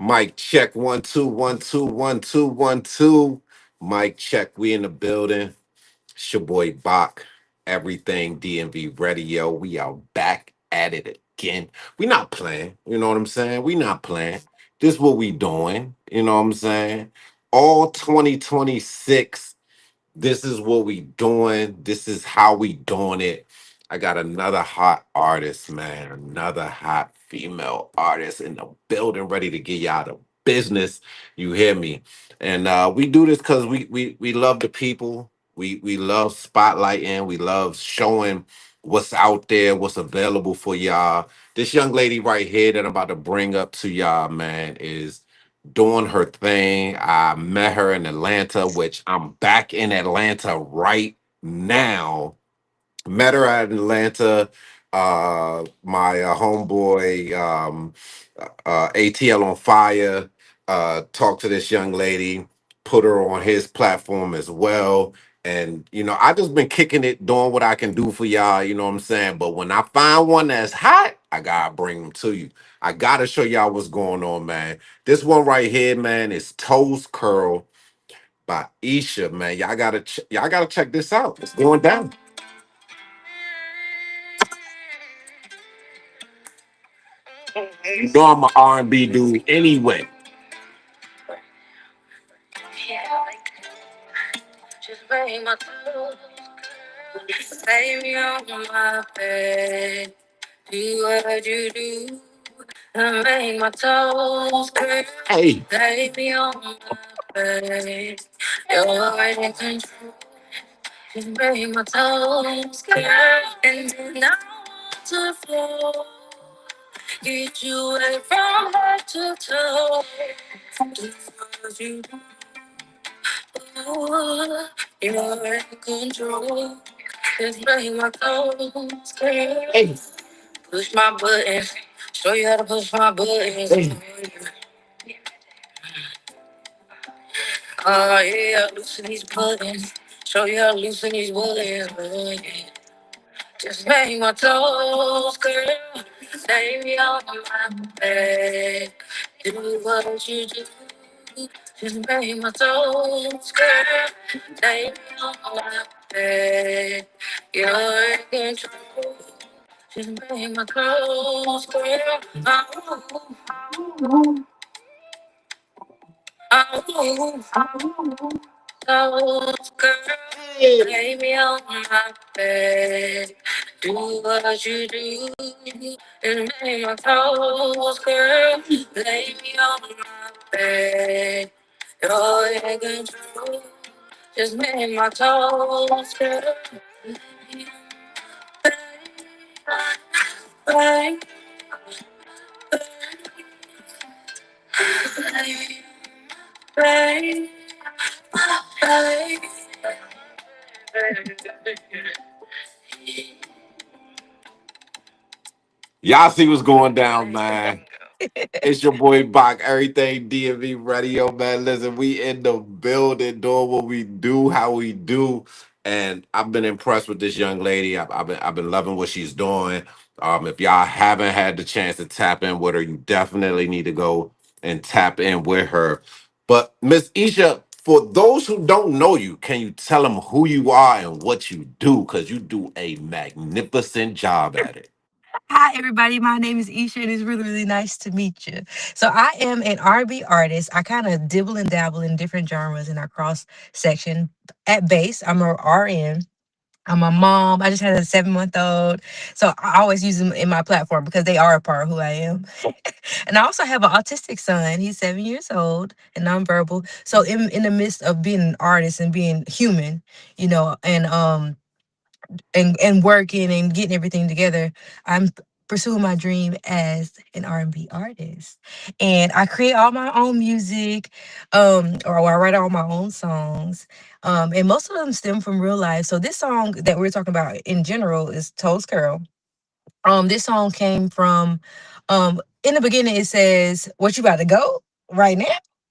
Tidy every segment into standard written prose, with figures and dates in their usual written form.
Mic check 1 2 1 2 1 2 1 2. Mic check. We in the building. It's your boy Bach. Everything DMV Radio. We are back at it again. We not playing. You know what I'm saying? We not playing. This what we doing. You know what I'm saying? All 2026. This is what we doing. This is how we doing it. I got another hot artist, man. Another hot female artist in the building, ready to get y'all the business. You hear me? And we do this because we love the people. We love spotlighting. We love showing what's out there, what's available for y'all. This young lady right here that I'm about to bring up to y'all, man, is doing her thing. I met her in Atlanta, which I'm back in Atlanta right now. Met her at Atlanta. My homeboy ATL on Fire talked to this young lady, put her on his platform as well. And I just been kicking it, doing what I can do for y'all. You know what I'm saying? But when I find one that's hot, I gotta bring them to you. I gotta show y'all what's going on, man. This one right here, man, is Toes Curl by Isha, man. Y'all gotta check this out. It's going down. You know I'm an R&B dude anyway. Just bring my clothes, baby on my bed. Do what you do, and make my toes curl. Hey, baby on my bed. You're in control. Just bring my toes curl, and then I want to flow. Get you away from head to toe. Do what you do. You're in control. Just bring my toes curl. Hey. Push my buttons. Show you how to push my buttons. Hey. Oh yeah, loosen these buttons. Show you how to loosen these buttons. Oh, yeah. Just make my toes curl. Lay me on my bed. Do what you do. Just make my toes curl. Lay me on my bed. You're in control. Just make my clothes curl. Toes curl. Lay me on my bed. Do what you do. And make my toes curl. Lay me on my bed. You're in control. Just make my toes curl. Bang, bang, bang, bang. Y'all see what's going down, man. It's your boy Bach, everything DMV Radio, man. Listen, we in the building doing what we do, how we do, and I've been impressed with this young lady. I've been loving what she's doing. If y'all haven't had the chance to tap in with her, you definitely need to go and tap in with her. But Miss Isha, for those who don't know you, can you tell them who you are and what you do? Because you do a magnificent job at it. Hi, everybody. My name is Isha, and it's really, really nice to meet you. So, I am an R&B artist. I kind of dibble and dabble in different genres in our cross section. At base, I'm a RN. I'm a mom. I just had a 7 month old. So, I always use them in my platform because they are a part of who I am. And I also have an autistic son. He's 7 years old and nonverbal. So, in the midst of being an artist and being human, and working and getting everything together, I'm pursuing my dream as an R&B artist. And I create all my own music, or I write all my own songs. And most of them stem from real life. So this song that we're talking about in general is Toes Curl. This song came from in the beginning it says, "What you about to go right now?"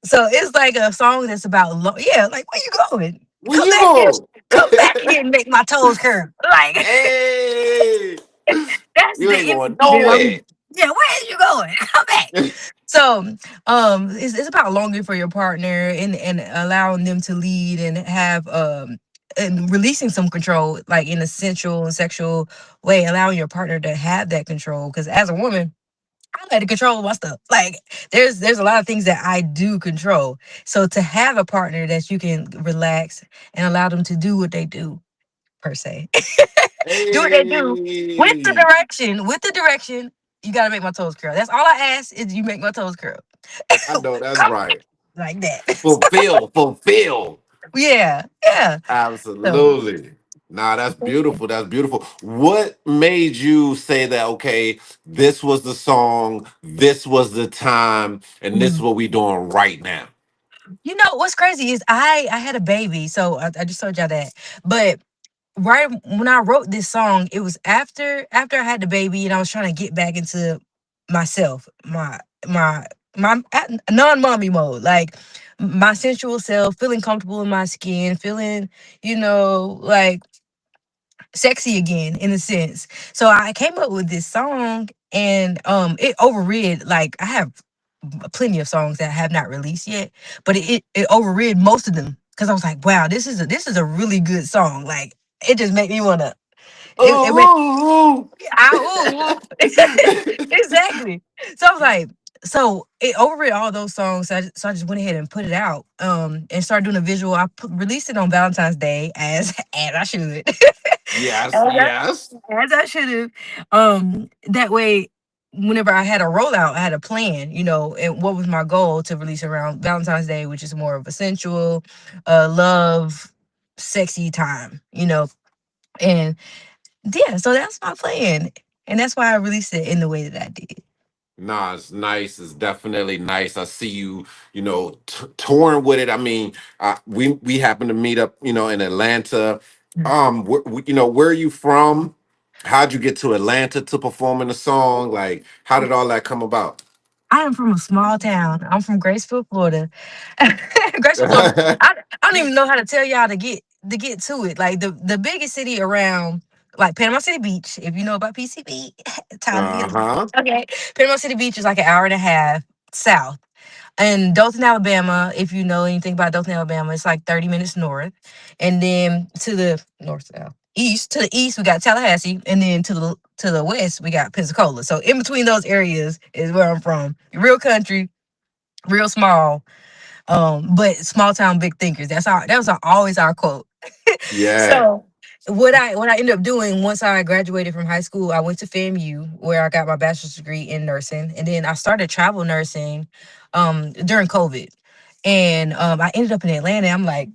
So it's like a song that's about yeah, like where you going? Where Come you back here, go? come back here and make my toes curl. Like Hey, that's you the ain't going energy that I'm nowhere. Yeah, where are you going? Come back. So, it's about longing for your partner and allowing them to lead and have and releasing some control, like in a sensual and sexual way, allowing your partner to have that control. Because as a woman, I like to control my stuff. Like there's a lot of things that I do control. So to have a partner that you can relax and allow them to do what they do per se, do what they do Hey, with the direction. You gotta make my toes curl. That's all I ask is you make my toes curl. I know that's Come right. like that. Fulfill, fulfill. Yeah, yeah. So Absolutely. Nah, that's beautiful. That's beautiful. What made you say that, okay, this was the song, this was the time, and this is mm. what we doing right now? You know what's crazy is I had a baby, so I just told y'all that. But right when I wrote this song, it was after I had the baby and I was trying to get back into myself, my my non-mommy mode, like my sensual self, feeling comfortable in my skin, feeling, like sexy again in a sense. So I came up with this song and it overrid, like I have plenty of songs that I have not released yet, but it overrid most of them because I was like, wow, this is a really good song. Like it just made me wanna it made Ooh. I ooh. Exactly. So I was like, so it overrid all those songs. So I just went ahead and put it out. And started doing a visual. Released it on Valentine's Day as I should. Yes, as I, yes. as I should have. That way, whenever I had a rollout, I had a plan, and what was my goal to release around Valentine's Day, which is more of a sensual, love, sexy time, and yeah, so that's my plan. And that's why I released it in the way that I did. Nah, it's nice. It's definitely nice. I see you, touring with it. I mean, we happen to meet up, in Atlanta. Where are you from? How'd you get to Atlanta to perform in the song? Like, how did all that come about? I am from a small town. I'm from Graceville, Florida. Graceville, Florida. I don't even know how to tell y'all to get to it. Like the biggest city around, like Panama City Beach. If you know about PCB, time to get Uh-huh. okay. Panama City Beach is like an hour and a half south. And Dothan, Alabama, if you know anything about Dothan, Alabama, it's like 30 minutes north. And then to the north, south, east, to the east, we got Tallahassee. And then to the west, we got Pensacola. So in between those areas is where I'm from. Real country, real small, but small town big thinkers. That was always our quote. Yeah. So what I ended up doing once I graduated from high school, I went to FAMU where I got my bachelor's degree in nursing, and then I started travel nursing during COVID, and I ended up in Atlanta. I'm like,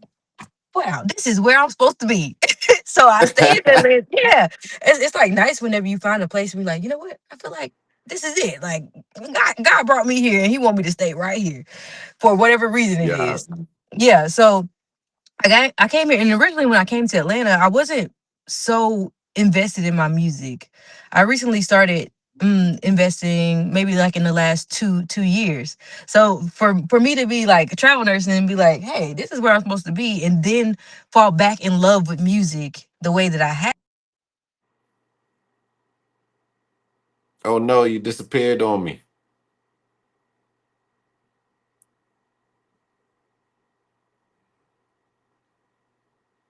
wow, this is where I'm supposed to be. So I stayed in Atlanta. Yeah, it's like nice whenever you find a place and be like, you know what, I feel like this is it. Like God brought me here, and He want me to stay right here for whatever reason it Yeah. is. Yeah, so I came here, and originally when I came to Atlanta, I wasn't so invested in my music. I recently started investing, maybe like in the last two years. So for me to be like a travel nurse and be like, hey, this is where I'm supposed to be, and then fall back in love with music the way that I have. Oh no, you disappeared on me.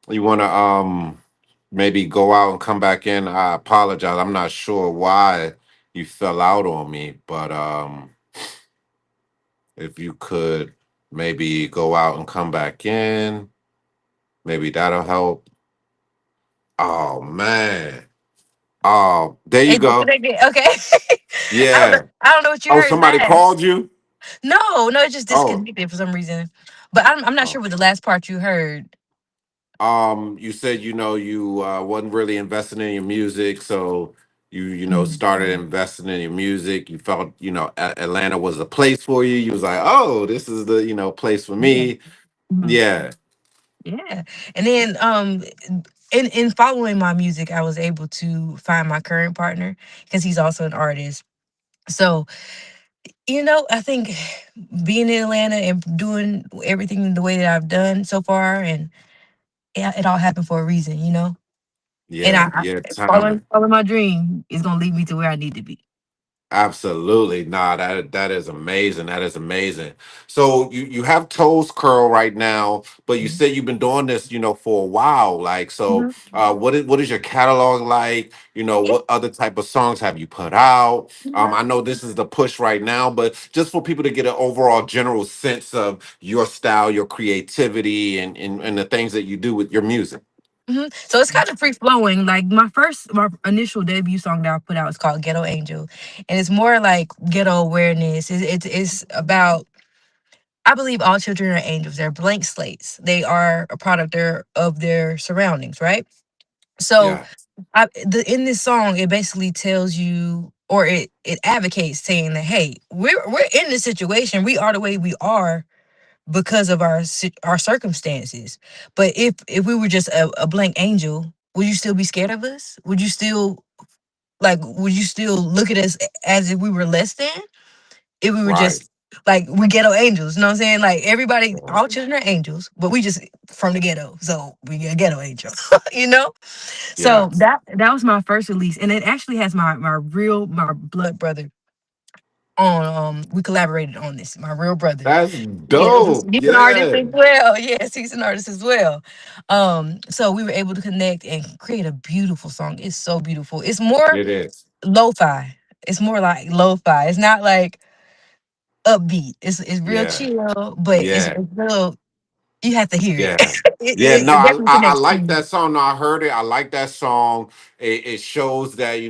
You wanna maybe go out and come back in? I apologize. I'm not sure why you fell out on me, but if you could maybe go out and come back in, maybe that'll help. Oh man. Oh, there you And that's what go. they did. Okay. I don't know. Yeah. I don't know what you Oh, heard somebody last. called you? No, it just Oh. disconnected for some reason. But I'm not Oh. sure what the last part you heard. You said you wasn't really investing in your music, so you Mhm. started investing in your music. You felt Atlanta was a place for you. You was like, oh, this is the place for Yeah. me. Mhm. Yeah, Yeah. And then in following my music, I was able to find my current partner because he's also an artist. So, I think being in Atlanta and doing everything the way that I've done so far, and yeah, it all happened for a reason. And yeah, yeah. following Timing. following my dream is gonna lead me to where I need to be. Absolutely. Nah, that is amazing. That is amazing. So you have toes curl right now, but you said you've been doing this, for a while. Like, so Mhm. what is your catalog like? What other type of songs have you put out? I know this is the push right now, but just for people to get an overall general sense of your style, your creativity, and the things that you do with your music. So it's kind of free flowing. Like my initial debut song that I put out is called Ghetto Angel, and it's more like ghetto awareness. It's about, I believe all children are angels. They're blank slates. They are a product of their surroundings, right? So Yeah. in this song, it basically tells you, or it advocates saying that, hey, we're in this situation. We are the way we are because of our circumstances. But if we were just a blank angel, would you still be scared of us? Would you still look at us as if we were less than? If we were Right. just like we ghetto angels, you know what I'm saying? Like everybody, Right. all children are angels, but we just from the ghetto, so we a ghetto angel, you know. So Yes. that was my first release, and it actually has my blood brother on. We collaborated on this. My real brother. That's Yes, dope. he's an artist Yeah. as well. Yes, he's an artist as well. So we were able to connect and create a beautiful song. It's so beautiful. It's more It is. lo-fi. It's more like lo-fi. It's not like upbeat. It's real Yeah. chill, but Yeah. it's real. You have to hear it. Yeah. Yeah, no, It I, definitely I I connects to like you. that song. No, I heard it. I like that song. It shows that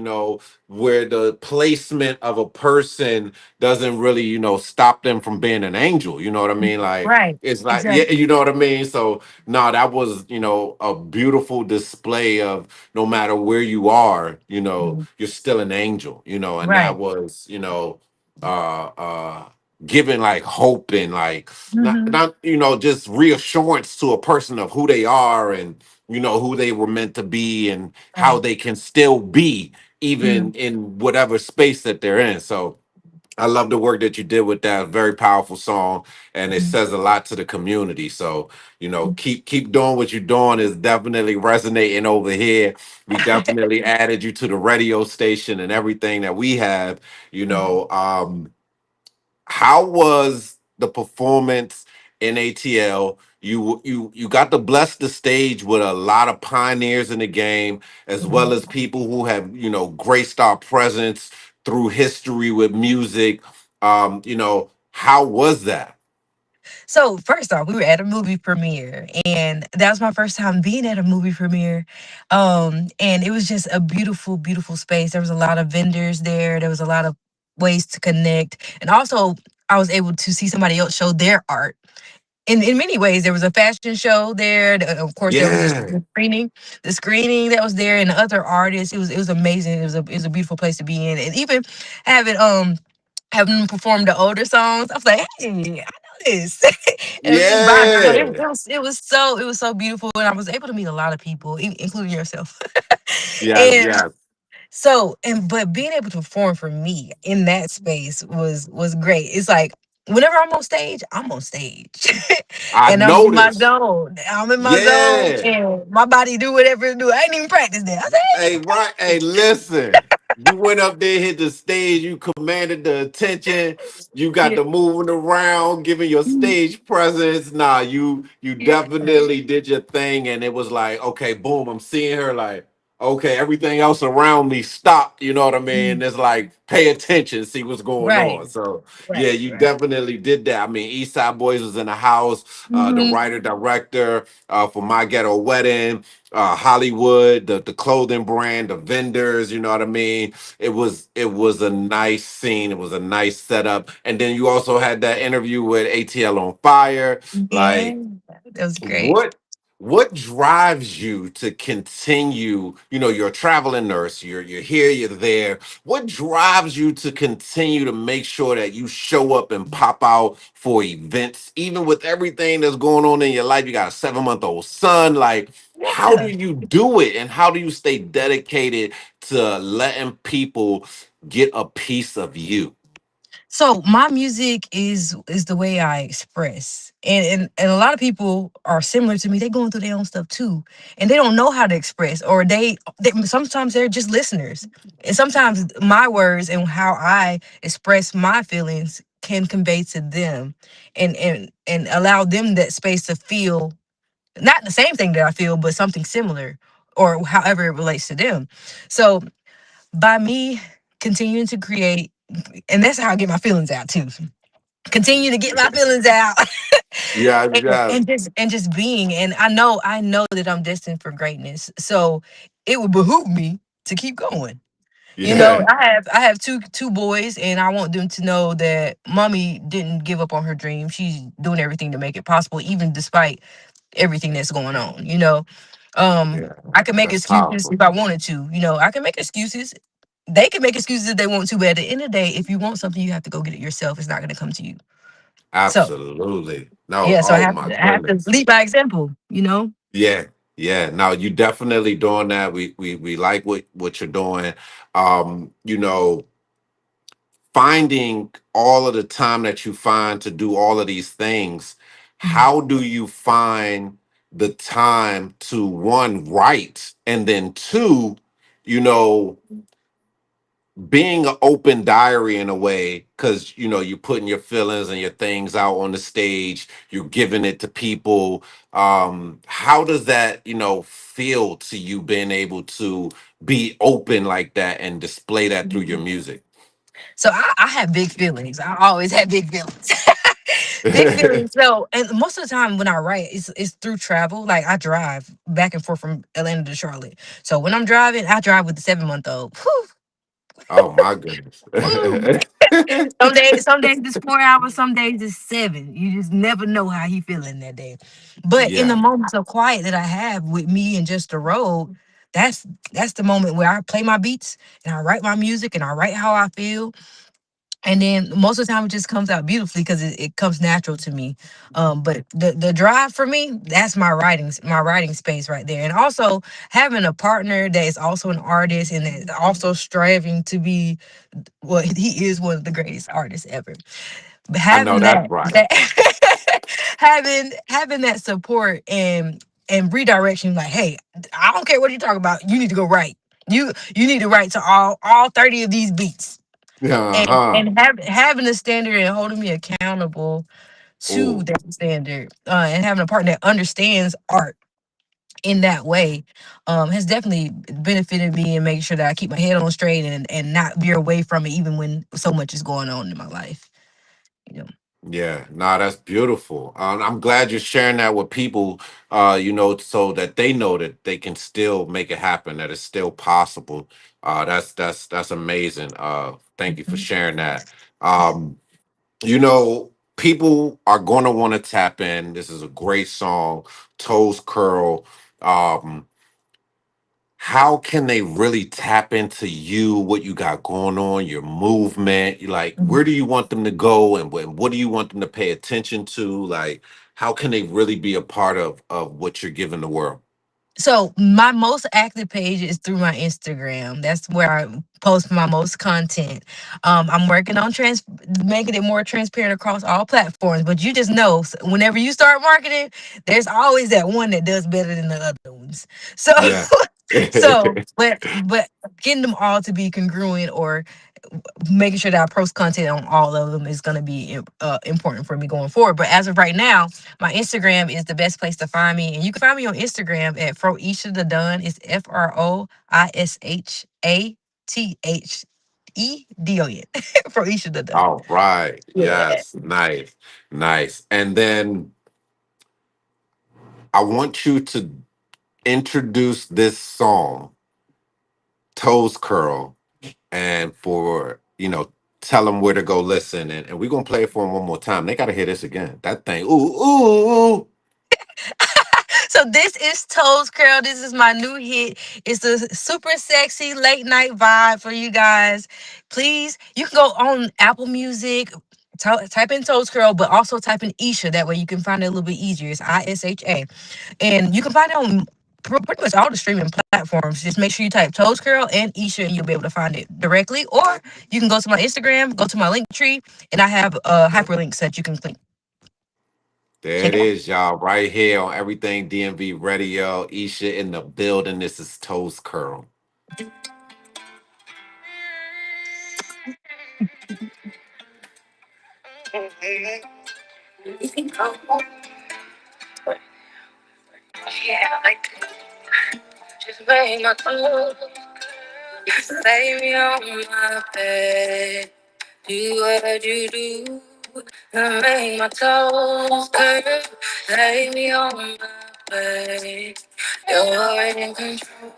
where the placement of a person doesn't really stop them from being an angel. You know what I mean? Like Right. it's like, yeah, Exactly. you know what I mean. So no, that was a beautiful display of no matter where you are, Mhm. you're still an angel. And that Right. was uh uh giving like hope and like Hmm. not just reassurance to a person of who they are and who they were meant to be and how Right. they can still be Mhm. even in whatever space that they're in. So I love the work that you did with that. Very powerful song, and it Mhm. says a lot to the community. So keep doing what you're doing. Is definitely resonating over here. We definitely added you to the radio station and everything that we have. How was the performance in ATL? You got to bless the stage with a lot of pioneers in the game, as well Mhm. as people who have graced our presence through history with music. How was that? So first off, we were at a movie premiere, and that was my first time being at a movie premiere. And it was just a beautiful, beautiful space. There was a lot of vendors there. There was a lot of ways to connect, and also I was able to see somebody else show their art. In many ways, there was a fashion show there. Of course, there was Yeah, the screening that was there, and the other artists. It was amazing. It was a beautiful place to be in, and even having having them perform the older songs. I was like, hey, I know this. And it was just vibing. So yeah, it was so beautiful, and I was able to meet a lot of people, including yourself. yes, And yes. but being able to perform for me in that space was great. It's like whenever I'm on stage, I'm on stage. I And I'm in my noticed. zone. I'm in my zone Yeah. and my body do whatever it do. I ain't even practice that. I said, I ain't Hey, even right. Hey, practice. listen. You went up there, hit the stage. You commanded the attention. You got Yeah. the moving around, giving your Mhm. stage presence. Nah, you Yeah. definitely did your thing, and it was like, okay, boom. I'm seeing her. Like, okay, everything else around me stopped. You know what I mean? Mhm. It's like, pay attention, see what's going Right. on. So yeah, Right. you Right. definitely did that. I mean, East Side Boys was in the house. The Hmm. writer director for My Ghetto Wedding, Hollywood, the clothing brand, the vendors, you know what I mean? It was a nice scene. It was a nice setup. And then you also had that interview with ATL on Fire. Yeah. Like That was great. what drives you to continue? You're a traveling nurse, you're here, you're there. What drives you to continue to make sure that you show up and pop out for events, even with everything that's going on in your life? You got a 7-month-old son. Like, how do Yeah. you do it? And how do you stay dedicated to letting people get a piece of you? So my music is the way I express. And a lot of people are similar to me. They're going through their own stuff too. And they don't know how to express, or they sometimes they're just listeners. And sometimes my words and how I express my feelings can convey to them and allow them that space to feel not the same thing that I feel, but something similar, or however it relates to them. So by me continuing to create, and that's how I get my feelings out too. Continue to get my feelings out. Yeah, yeah, And just being, and I know that I'm destined for greatness. So it would behoove me to keep going. yeah. I have two boys, and I want them to know that mommy didn't give up on her dream. She's doing everything to make it possible, even despite everything that's going on. Yeah, I can make that's excuses powerful. if I wanted to. I can make excuses. They can make excuses if they want to, but at the end of the day, if you want something, you have to go get it yourself. It's not going to come to you. So Absolutely. No, yeah, so I oh have my to, I have to goodness. lead by example. Yeah, yeah. No, you definitely doing that. We like what you're doing. You know, finding all of the time that you find to do all of these things, Mhm. how do you find the time to one write and then two, you know, being an open diary in a way, because you're putting your feelings and your things out on the stage, you're giving it to people. How does that feel to you, being able to be open like that and display that through your music? So I have big feelings. I always have big feelings. Big feelings. So, and most of the time when I write, it's through travel. Like I drive back and forth from Atlanta to Charlotte. So when I'm driving, I drive with the 7-month-old. Oh my goodness. Woo. Some days it's 4 hours, some days it's 7. You just never know how he feeling that day. But in the Yeah. moments of quiet that I have with me and just the road, that's that's the moment where I play my beats and I write my music and I write how I feel. And then most of the time it just comes out beautifully because it comes natural to me. But the drive for me, that's my writing space right there. And also having a partner that is also an artist and is also striving to be, well, he is one of the greatest artists ever. But I know having that's that right. that having that support and redirection, like, hey, I don't care what you talk about. You need to go write. You need to write to all 30 of these beats. And Uh-huh. and having a standard and holding me accountable to Oh, that standard, and having a partner that understands art in that way, has definitely benefited me and making sure that I keep my head on straight and not veer away from it even when so much is going on in my life. You know. yeah, nah, that's beautiful. I'm glad you're sharing that with people, so that they know that they can still make it happen, that it's still possible. That's amazing. Thank you for Mhm. sharing that. Um, People are gonna want to tap in. This is a great song, Toes Curl. Um, how can they really tap into you, what you got going on, your movement? Like, where do you want them to go, and what do you want them to pay attention to? Like, how can they really be a part of what you're giving the world? So my most active page is through my Instagram. That's where I post my most content. I'm working on making it more transparent across all platforms. But you just know, whenever you start marketing, there's always that one that does better than the other ones. So, Yeah. but getting them all to be congruent, or making sure that I post content on all of them, is going to be important for me going forward. But as of right now, my Instagram is the best place to find me. And you can find me on Instagram at Froisha the Dunn. It's FroishaTheDon. Froisha the Dunn. All right. Yeah. Yes. Nice. Nice. And then I want you to introduce this song, Toes Curl, and tell them where to go listen. And we're gonna play it for them one more time. They gotta hear this again. That thing. Ooh, ooh, ooh. So this is Toes Curl. This is my new hit. It's a super sexy late night vibe for you guys. Please, you can go on Apple Music, type in Toes Curl, but also type in Isha. That way you can find it a little bit easier. It's Isha. And you can find it on pretty much all the streaming platforms. Just make sure you type Toes Curl and Isha, and you'll be able to find it directly. Or you can go to my Instagram, go to my link tree, and I have hyperlinks that you can click. There Check it it out. is, y'all, right here on Everything DMV Radio. Isha in the building. This is Toast Curl. Yeah, like just make my clothes, lay me on my bed, do what you do, and make my toes curl, lay me on my bed. You're in control,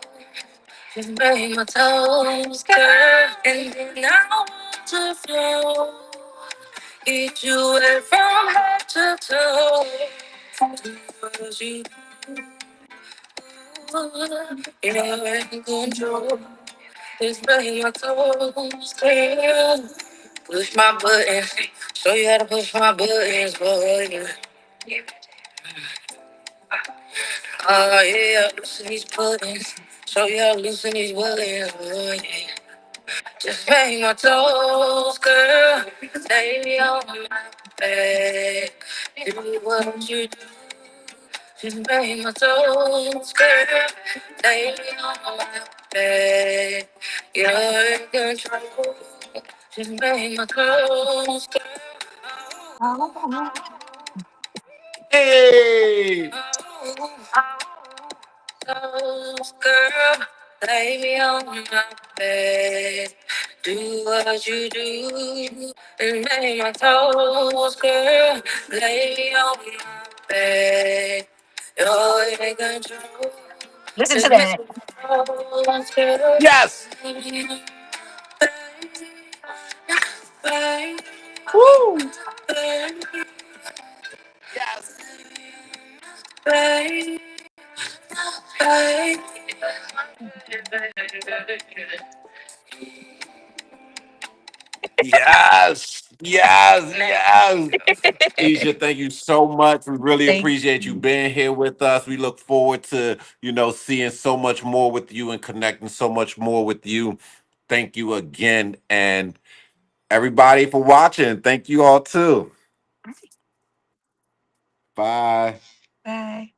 just make my toes curl, and then I want to flow, get you wet from head to toe, do what you do. You're in control. Just bring my toes, girl. Push my buttons. Show you how to push my buttons, boy. Oh, yeah, loosen these buttons. Show you how to loosen these buttons, boy. Just bring my toes, girl. Lay me on my bed. Do what you do. Just bring my toes, girl. Lay me on my bed. You're in control. Just bring my clothes, girl. Hey! Toes, girl, lay me on my bed. Do what you do and make my toes, girl. Lay me on my bed. You're in control. Listen to that. Toes, girl. Yes! Baby, Woo! baby, Yes! baby, baby. Yes! Yes! Yes! Isha, thank you so much. We really Thank appreciate you you. being here with us. We look forward to, seeing so much more with you and connecting so much more with you. Thank you again. And everybody for watching. Thank you all too. Bye. Bye.